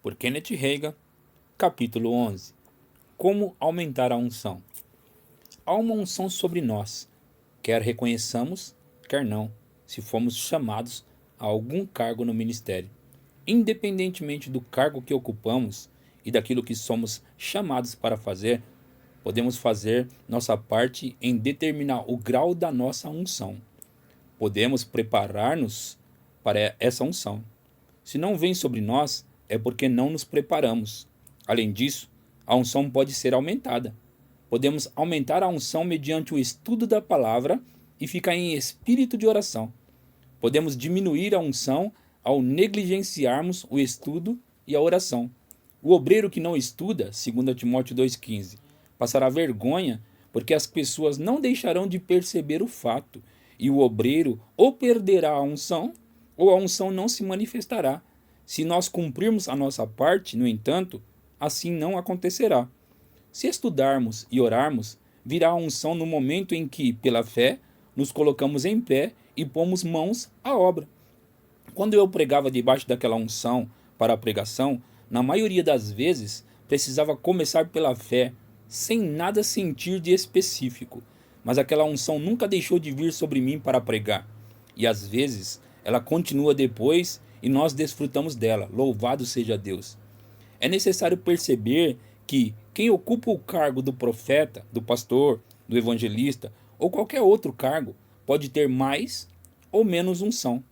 por Kenneth Reagan, capítulo 11. Como aumentar a unção? Há uma unção sobre nós, quer reconheçamos, quer não, se fomos chamados a algum cargo no ministério. Independentemente do cargo que ocupamos e daquilo que somos chamados para fazer, podemos fazer nossa parte em determinar o grau da nossa unção. Podemos preparar-nos para essa unção. Se não vem sobre nós, é porque não nos preparamos. Além disso, a unção pode ser aumentada. Podemos aumentar a unção mediante o estudo da palavra e ficar em espírito de oração. Podemos diminuir a unção ao negligenciarmos o estudo e a oração. O obreiro que não estuda, 2 Timóteo 2,15, passará vergonha porque as pessoas não deixarão de perceber o fato, e o obreiro ou perderá a unção ou a unção não se manifestará. Se nós cumprirmos a nossa parte, no entanto, assim não acontecerá. Se estudarmos e orarmos, virá a unção no momento em que, pela fé, nos colocamos em pé e pomos mãos à obra. Quando eu pregava debaixo daquela unção para a pregação, na maioria das vezes, precisava começar pela fé, sem nada sentir de específico. Mas aquela unção nunca deixou de vir sobre mim para pregar. E às vezes, ela continua depois e nós desfrutamos dela. Louvado seja Deus. É necessário perceber que quem ocupa o cargo do profeta, do pastor, do evangelista ou qualquer outro cargo pode ter mais ou menos unção.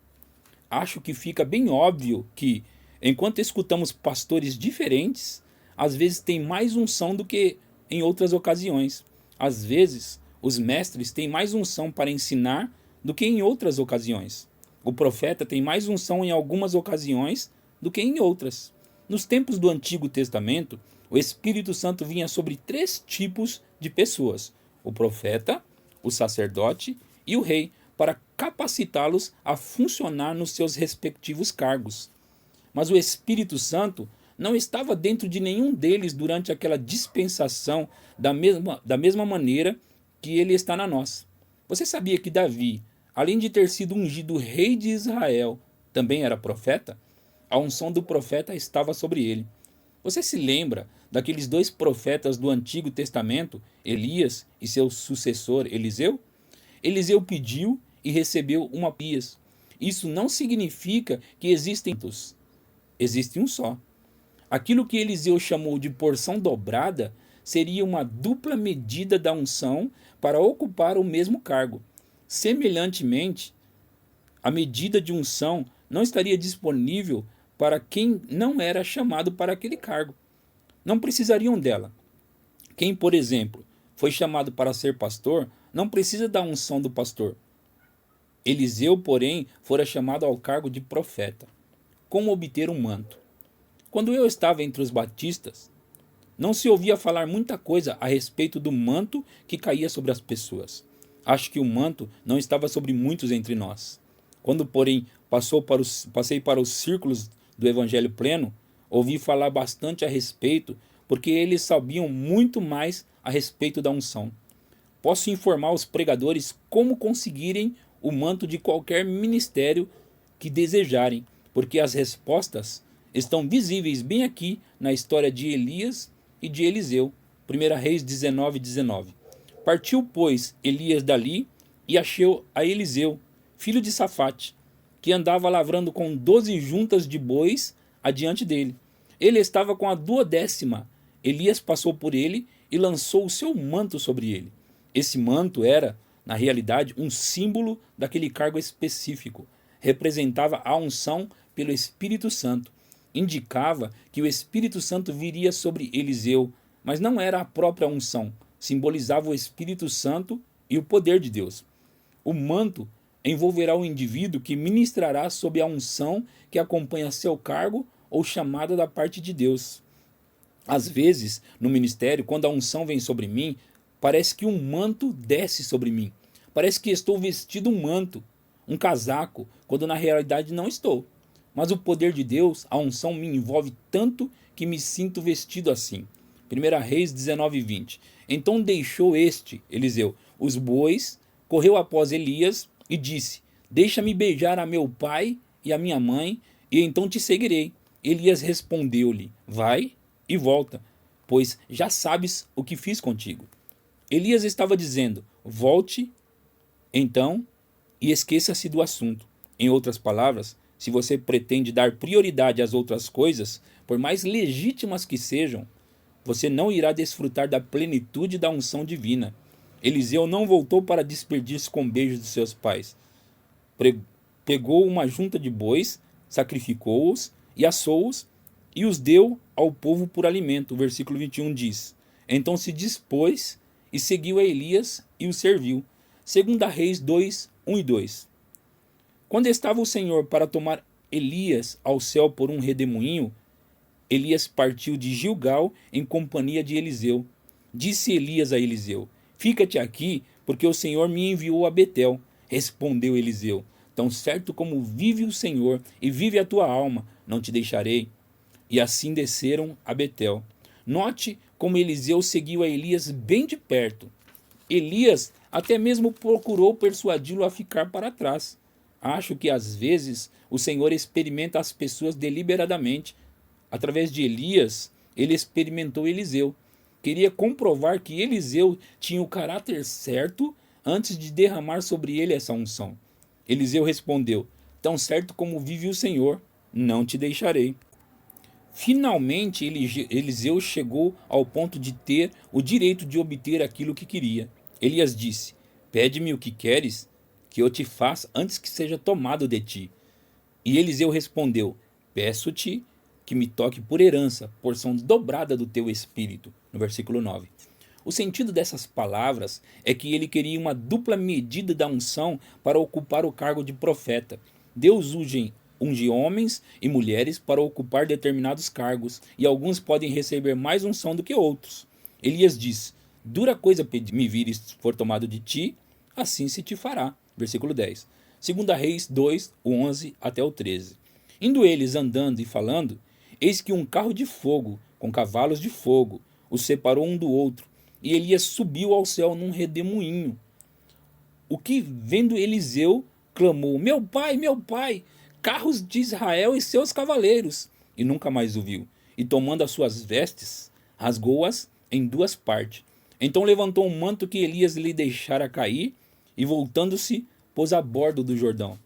Acho que fica bem óbvio que, enquanto escutamos pastores diferentes, às vezes tem mais unção do que em outras ocasiões. Às vezes, os mestres têm mais unção para ensinar do que em outras ocasiões. O profeta tem mais unção em algumas ocasiões do que em outras. Nos tempos do Antigo Testamento, o Espírito Santo vinha sobre 3 tipos de pessoas: o profeta, o sacerdote e o rei, para capacitá-los a funcionar nos seus respectivos cargos. Mas o Espírito Santo não estava dentro de nenhum deles durante aquela dispensação da mesma maneira que ele está na nossa. Você sabia que Davi, além de ter sido ungido rei de Israel, também era profeta? A unção do profeta estava sobre ele. Você se lembra daqueles 2 profetas do Antigo Testamento, Elias e seu sucessor Eliseu? Eliseu pediu e recebeu uma pias. Isso não significa que existem muitos. Existe um só. Aquilo que Eliseu chamou de porção dobrada seria uma dupla medida da unção para ocupar o mesmo cargo. Semelhantemente, a medida de unção não estaria disponível para quem não era chamado para aquele cargo. Não precisariam dela. Quem, por exemplo, foi chamado para ser pastor, não precisa da unção do pastor. Eliseu, porém, fora chamado ao cargo de profeta. Como obter um manto? Quando eu estava entre os batistas, não se ouvia falar muita coisa a respeito do manto que caía sobre as pessoas. Acho que o manto não estava sobre muitos entre nós. Quando, porém, passei para os círculos do Evangelho Pleno, ouvi falar bastante a respeito, porque eles sabiam muito mais a respeito da unção. Posso informar os pregadores como conseguirem o manto de qualquer ministério que desejarem, porque as respostas estão visíveis bem aqui na história de Elias e de Eliseu. 1 Reis 19:19. Partiu, pois, Elias dali e achou a Eliseu, filho de Safate, que andava lavrando com 12 juntas de bois adiante dele. Ele estava com a 12ª. Elias passou por ele e lançou o seu manto sobre ele. Esse manto era, na realidade, um símbolo daquele cargo específico. Representava a unção pelo Espírito Santo. Indicava que o Espírito Santo viria sobre Eliseu, mas não era a própria unção. Simbolizava o Espírito Santo e o poder de Deus. O manto envolverá o indivíduo que ministrará sob a unção que acompanha seu cargo ou chamada da parte de Deus. Às vezes, no ministério, quando a unção vem sobre mim, parece que um manto desce sobre mim. Parece que estou vestido um manto, um casaco, quando na realidade não estou. Mas o poder de Deus, a unção me envolve tanto que me sinto vestido assim. 1 Reis 19:20. Então deixou Eliseu, os bois, correu após Elias e disse: deixa-me beijar a meu pai e a minha mãe, e então te seguirei. Elias respondeu-lhe: vai e volta, pois já sabes o que fiz contigo. Elias estava dizendo: volte então e esqueça-se do assunto. Em outras palavras, se você pretende dar prioridade às outras coisas, por mais legítimas que sejam, você não irá desfrutar da plenitude da unção divina. Eliseu não voltou para desperdício com beijos de seus pais. Pegou uma junta de bois, sacrificou-os e assou-os e os deu ao povo por alimento. O versículo 21 diz: então se dispôs e seguiu a Elias e o serviu. 2 Reis 2, 1 e 2. Quando estava o Senhor para tomar Elias ao céu por um redemoinho, Elias partiu de Gilgal em companhia de Eliseu. Disse Elias a Eliseu: fica-te aqui, porque o Senhor me enviou a Betel. Respondeu Eliseu: tão certo como vive o Senhor e vive a tua alma, não te deixarei. E assim desceram a Betel. Note como Eliseu seguiu a Elias bem de perto. Elias até mesmo procurou persuadi-lo a ficar para trás. Acho que às vezes o Senhor experimenta as pessoas deliberadamente. Através de Elias, ele experimentou Eliseu. Queria comprovar que Eliseu tinha o caráter certo antes de derramar sobre ele essa unção. Eliseu respondeu: tão certo como vive o Senhor, não te deixarei. Finalmente, Eliseu chegou ao ponto de ter o direito de obter aquilo que queria. Elias disse: pede-me o que queres, que eu te faça antes que seja tomado de ti. E Eliseu respondeu: peço-te que me toque por herança, porção dobrada do teu espírito. No versículo 9. O sentido dessas palavras é que ele queria uma dupla medida da unção para ocupar o cargo de profeta. Deus unge homens e mulheres para ocupar determinados cargos, e alguns podem receber mais unção do que outros. Elias diz: dura coisa me vires for tomado de ti, assim se te fará. Versículo 10. 2 Reis 2, 11 até o 13. Indo eles andando e falando, eis que um carro de fogo, com cavalos de fogo, os separou um do outro, e Elias subiu ao céu num redemoinho. O que, vendo Eliseu, clamou: meu pai, carros de Israel e seus cavaleiros, e nunca mais o viu. E tomando as suas vestes, rasgou-as em duas partes. Então levantou um manto que Elias lhe deixara cair, e voltando-se, pôs a bordo do Jordão.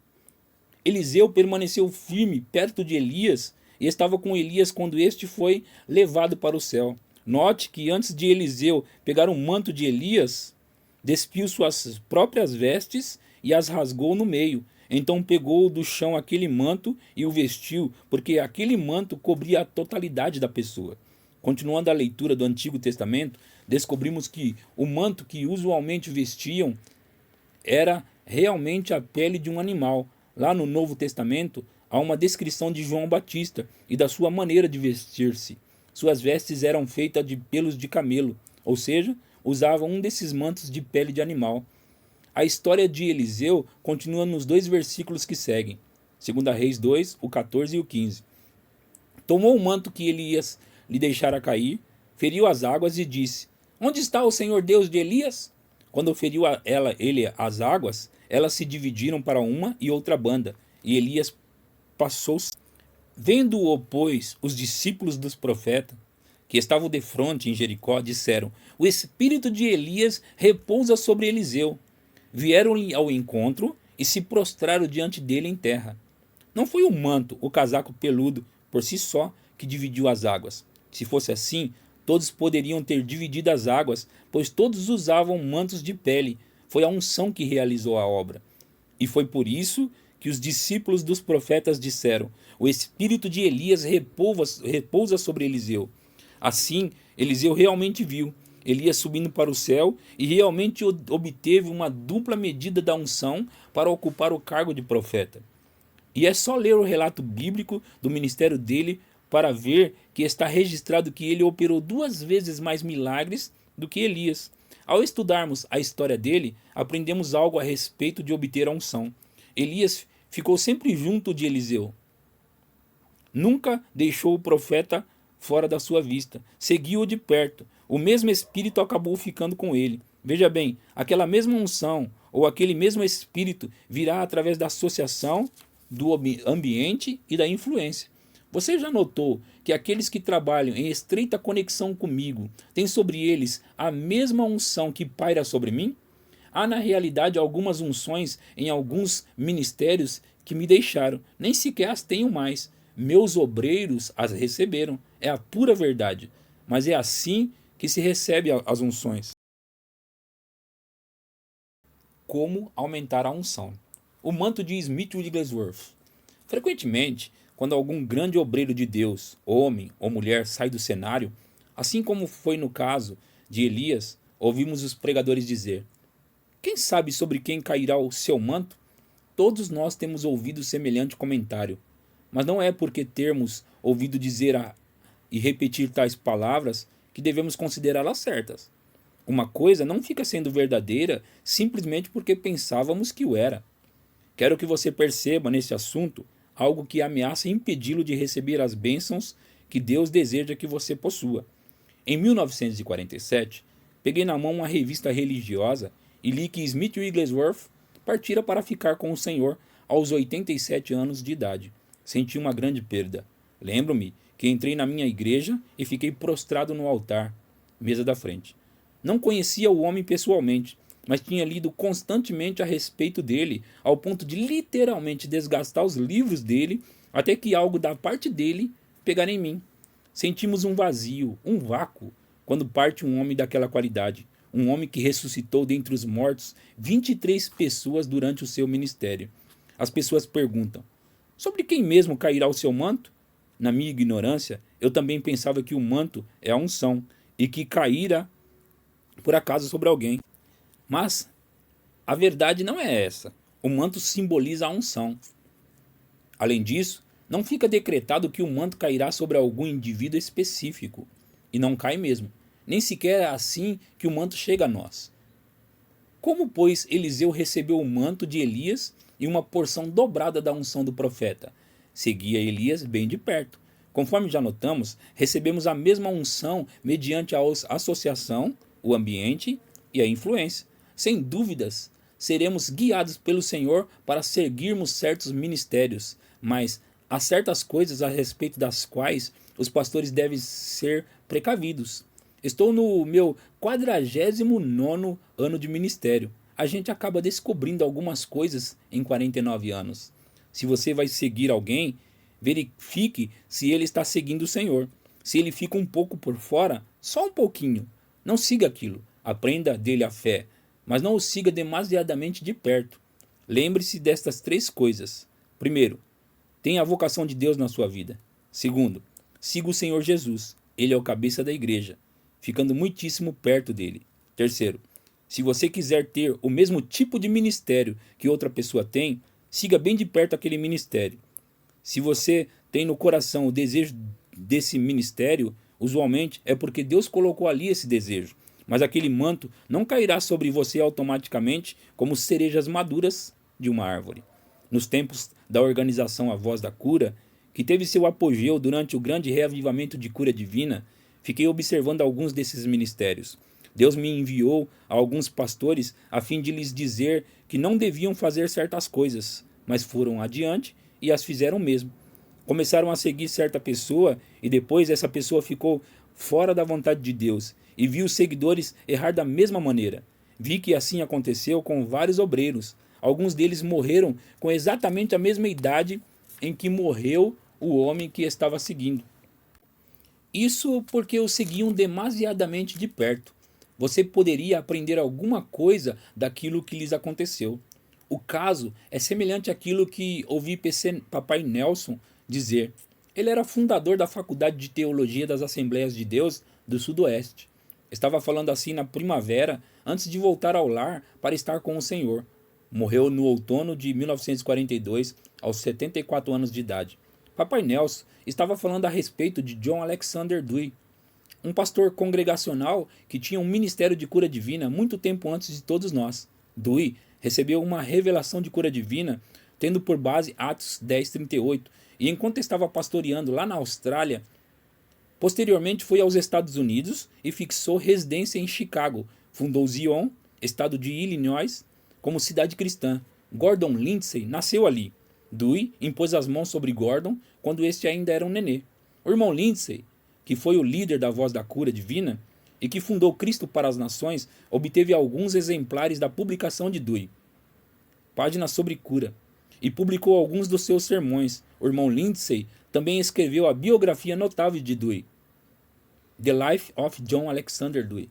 Eliseu permaneceu firme perto de Elias, e estava com Elias quando este foi levado para o céu. Note que antes de Eliseu pegar o manto de Elias, despiu suas próprias vestes e as rasgou no meio. Então pegou do chão aquele manto e o vestiu, porque aquele manto cobria a totalidade da pessoa. Continuando a leitura do Antigo Testamento, descobrimos que o manto que usualmente vestiam era realmente a pele de um animal. Lá no Novo Testamento, há uma descrição de João Batista e da sua maneira de vestir-se. Suas vestes eram feitas de pelos de camelo, ou seja, usavam um desses mantos de pele de animal. A história de Eliseu continua nos dois versículos que seguem, 2 Reis 2, o 14 e o 15. Tomou o manto que Elias lhe deixara cair, feriu as águas e disse: onde está o Senhor Deus de Elias? Quando feriu ele as águas, elas se dividiram para uma e outra banda, e Elias passou. Vendo-o, pois, os discípulos dos profetas, que estavam defronte em Jericó, disseram: o espírito de Elias repousa sobre Eliseu. Vieram-lhe ao encontro e se prostraram diante dele em terra. Não foi o manto, o casaco peludo, por si só, que dividiu as águas. Se fosse assim, todos poderiam ter dividido as águas, pois todos usavam mantos de pele. Foi a unção que realizou a obra. E foi por isso que os discípulos dos profetas disseram: o espírito de Elias repousa sobre Eliseu. Assim, Eliseu realmente viu Elias subindo para o céu e realmente obteve uma dupla medida da unção para ocupar o cargo de profeta. E é só ler o relato bíblico do ministério dele para ver que está registrado que ele operou 2 vezes mais milagres do que Elias. Ao estudarmos a história dele, aprendemos algo a respeito de obter a unção. Elias ficou sempre junto de Eliseu. Nunca deixou o profeta fora da sua vista. Seguiu-o de perto. O mesmo Espírito acabou ficando com ele. Veja bem, aquela mesma unção ou aquele mesmo Espírito virá através da associação do ambiente e da influência. Você já notou que aqueles que trabalham em estreita conexão comigo têm sobre eles a mesma unção que paira sobre mim? Há na realidade algumas unções em alguns ministérios que me deixaram, nem sequer as tenho mais. Meus obreiros as receberam, é a pura verdade. Mas é assim que se recebe as unções. Como aumentar a unção? O manto de Smith Wigglesworth. Frequentemente, quando algum grande obreiro de Deus, homem ou mulher, sai do cenário, assim como foi no caso de Elias, ouvimos os pregadores dizer: quem sabe sobre quem cairá o seu manto? Todos nós temos ouvido semelhante comentário, mas não é porque termos ouvido dizer e repetir tais palavras que devemos considerá-las certas. Uma coisa não fica sendo verdadeira simplesmente porque pensávamos que o era. Quero que você perceba nesse assunto algo que ameaça impedi-lo de receber as bênçãos que Deus deseja que você possua. Em 1947, peguei na mão uma revista religiosa e li que Smith Wigglesworth partira para ficar com o Senhor aos 87 anos de idade. Senti uma grande perda. Lembro-me que entrei na minha igreja e fiquei prostrado no altar, mesa da frente. Não conhecia o homem pessoalmente, mas tinha lido constantemente a respeito dele, ao ponto de literalmente desgastar os livros dele, até que algo da parte dele pegar em mim. Sentimos um vazio, um vácuo, quando parte um homem daquela qualidade, um homem que ressuscitou dentre os mortos 23 pessoas durante o seu ministério. As pessoas perguntam: sobre quem mesmo cairá o seu manto? Na minha ignorância, eu também pensava que o manto é a unção e que caíra por acaso sobre alguém. Mas a verdade não é essa. O manto simboliza a unção. Além disso, não fica decretado que o manto cairá sobre algum indivíduo específico. E não cai mesmo. Nem sequer é assim que o manto chega a nós. Como, pois, Eliseu recebeu o manto de Elias e uma porção dobrada da unção do profeta? Seguia Elias bem de perto. Conforme já notamos, recebemos a mesma unção mediante a associação, o ambiente e a influência. Sem dúvidas, seremos guiados pelo Senhor para seguirmos certos ministérios, mas há certas coisas a respeito das quais os pastores devem ser precavidos. Estou no meu 49º ano de ministério. A gente acaba descobrindo algumas coisas em 49 anos. Se você vai seguir alguém, verifique se ele está seguindo o Senhor. Se ele fica um pouco por fora, só um pouquinho, não siga aquilo. Aprenda dele a fé, mas não o siga demasiadamente de perto. Lembre-se destas 3 coisas. Primeiro, tenha a vocação de Deus na sua vida. Segundo, siga o Senhor Jesus. Ele é o cabeça da igreja, ficando muitíssimo perto dele. Terceiro, se você quiser ter o mesmo tipo de ministério que outra pessoa tem, siga bem de perto aquele ministério. Se você tem no coração o desejo desse ministério, usualmente é porque Deus colocou ali esse desejo. Mas aquele manto não cairá sobre você automaticamente como cerejas maduras de uma árvore. Nos tempos da organização A Voz da Cura, que teve seu apogeu durante o grande reavivamento de cura divina, fiquei observando alguns desses ministérios. Deus me enviou a alguns pastores a fim de lhes dizer que não deviam fazer certas coisas, mas foram adiante e as fizeram mesmo. Começaram a seguir certa pessoa e depois essa pessoa ficou fora da vontade de Deus e viu os seguidores errar da mesma maneira. Vi que assim aconteceu com vários obreiros. Alguns deles morreram com exatamente a mesma idade em que morreu o homem que estava seguindo. Isso porque o seguiam demasiadamente de perto. Você poderia aprender alguma coisa daquilo que lhes aconteceu. O caso é semelhante àquilo que ouvi Papai Nelson dizer. Ele era fundador da Faculdade de Teologia das Assembleias de Deus do Sudoeste. Estava falando assim na primavera, antes de voltar ao lar para estar com o Senhor. Morreu no outono de 1942, aos 74 anos de idade. Papai Nelson estava falando a respeito de John Alexander Dowie, um pastor congregacional que tinha um ministério de cura divina muito tempo antes de todos nós. Dowie recebeu uma revelação de cura divina, tendo por base Atos 10:38, e enquanto estava pastoreando lá na Austrália, posteriormente foi aos Estados Unidos e fixou residência em Chicago. Fundou Zion, estado de Illinois, como cidade cristã. Gordon Lindsay nasceu ali. Dewey impôs as mãos sobre Gordon quando este ainda era um nenê. O irmão Lindsay, que foi o líder da Voz da Cura Divina e que fundou Cristo para as Nações, obteve alguns exemplares da publicação de Dewey, Páginas sobre Cura, e publicou alguns dos seus sermões. O irmão Lindsay também escreveu a biografia notável de Dewey, The Life of John Alexander Dewey.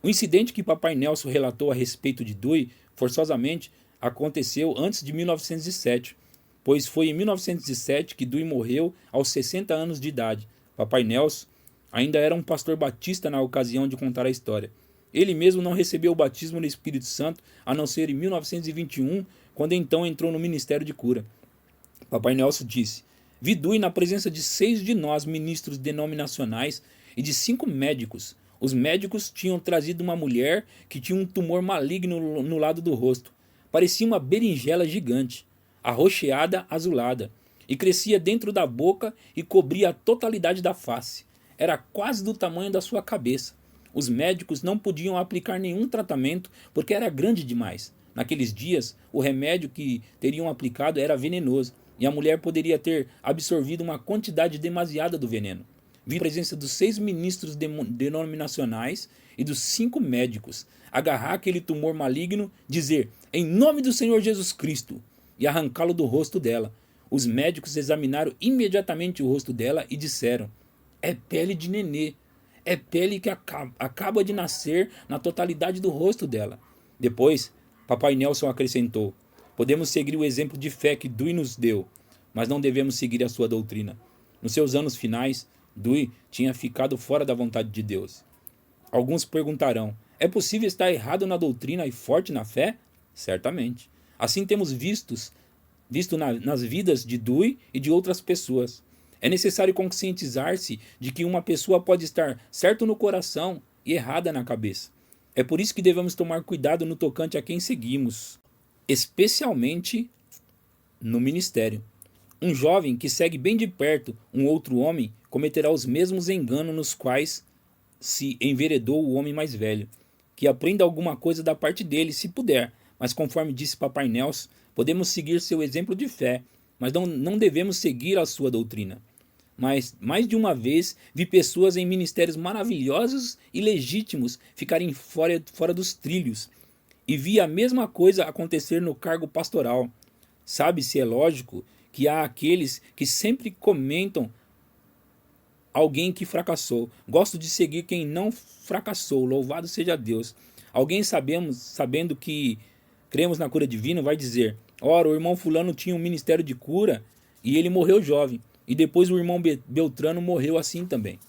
O incidente que Papai Nelson relatou a respeito de Dewey, forçosamente, aconteceu antes de 1907, pois foi em 1907 que Dewey morreu aos 60 anos de idade. Papai Nelson ainda era um pastor batista na ocasião de contar a história. Ele mesmo não recebeu o batismo no Espírito Santo, a não ser em 1921, quando então entrou no ministério de cura. Papai Nelson disse: "Vi Dewey na presença de 6 de nós, ministros denominacionais, e de 5 médicos. Os médicos tinham trazido uma mulher que tinha um tumor maligno no lado do rosto. Parecia uma berinjela gigante, arroxeada, azulada, e crescia dentro da boca e cobria a totalidade da face. Era quase do tamanho da sua cabeça. Os médicos não podiam aplicar nenhum tratamento porque era grande demais. Naqueles dias, o remédio que teriam aplicado era venenoso e a mulher poderia ter absorvido uma quantidade demasiada do veneno. Vi a presença dos 6 ministros denominacionais e dos 5 médicos agarrar aquele tumor maligno, dizer: 'Em nome do Senhor Jesus Cristo', e arrancá-lo do rosto dela. Os médicos examinaram imediatamente o rosto dela e disseram: 'É pele de nenê. É pele que acaba de nascer na totalidade do rosto dela.' Depois, Papai Nelson acrescentou: 'Podemos seguir o exemplo de fé que Dewey nos deu, mas não devemos seguir a sua doutrina.' Nos seus anos finais, Dewey tinha ficado fora da vontade de Deus. Alguns perguntarão: é possível estar errado na doutrina e forte na fé? Certamente. Assim temos visto nas vidas de Dewey e de outras pessoas. É necessário conscientizar-se de que uma pessoa pode estar certo no coração e errada na cabeça. É por isso que devemos tomar cuidado no tocante a quem seguimos, especialmente no ministério. Um jovem que segue bem de perto um outro homem cometerá os mesmos enganos nos quais se enveredou o homem mais velho. Que aprenda alguma coisa da parte dele, se puder, mas conforme disse Papai Nelson, podemos seguir seu exemplo de fé, mas não devemos seguir a sua doutrina. Mas, mais de uma vez, vi pessoas em ministérios maravilhosos e legítimos ficarem fora dos trilhos. E vi a mesma coisa acontecer no cargo pastoral. Sabe-se, é lógico, que há aqueles que sempre comentam alguém que fracassou. Gosto de seguir quem não fracassou, louvado seja Deus. Alguém sabendo que cremos na cura divina, vai dizer: ora, o irmão fulano tinha um ministério de cura e ele morreu jovem. E depois o irmão Beltrano morreu assim também.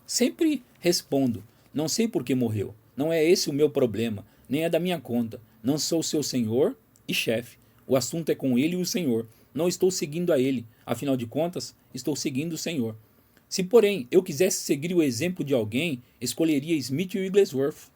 Sempre respondo: não sei por que morreu. Não é esse o meu problema, nem é da minha conta. Não sou seu senhor e chefe. O assunto é com ele e o Senhor. Não estou seguindo a ele. Afinal de contas, estou seguindo o Senhor. Se, porém, eu quisesse seguir o exemplo de alguém, escolheria Smith Wigglesworth.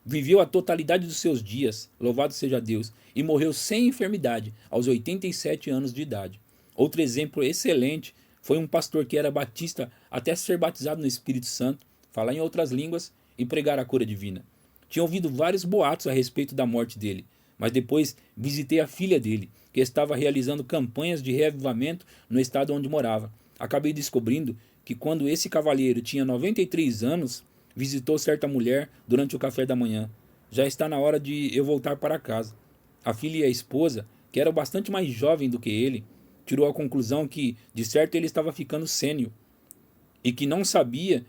Viveu a totalidade dos seus dias, louvado seja Deus, e morreu sem enfermidade, aos 87 anos de idade. Outro exemplo excelente foi um pastor que era batista até ser batizado no Espírito Santo, falar em outras línguas e pregar a cura divina. Tinha ouvido vários boatos a respeito da morte dele, mas depois visitei a filha dele, que estava realizando campanhas de reavivamento no estado onde morava. Acabei descobrindo que quando esse cavalheiro tinha 93 anos, visitou certa mulher durante o café da manhã. Já está na hora de eu voltar para casa. A filha e a esposa, que eram bastante mais jovens do que ele, tirou a conclusão que, de certo, ele estava ficando sênior e que não sabia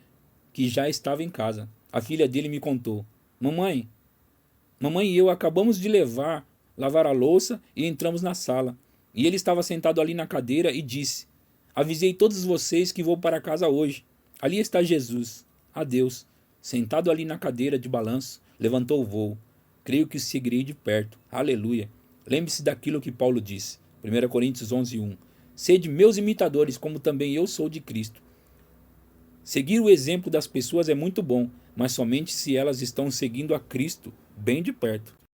que já estava em casa. A filha dele me contou: Mamãe e eu acabamos de lavar a louça e entramos na sala. E ele estava sentado ali na cadeira e disse: avisei todos vocês que vou para casa hoje. Ali está Jesus. Adeus. Sentado ali na cadeira de balanço, levantou o voo. Creio que o seguirei de perto. Aleluia. Lembre-se daquilo que Paulo disse. 1 Coríntios 11:1. Sede meus imitadores, como também eu sou de Cristo. Seguir o exemplo das pessoas é muito bom, mas somente se elas estão seguindo a Cristo bem de perto.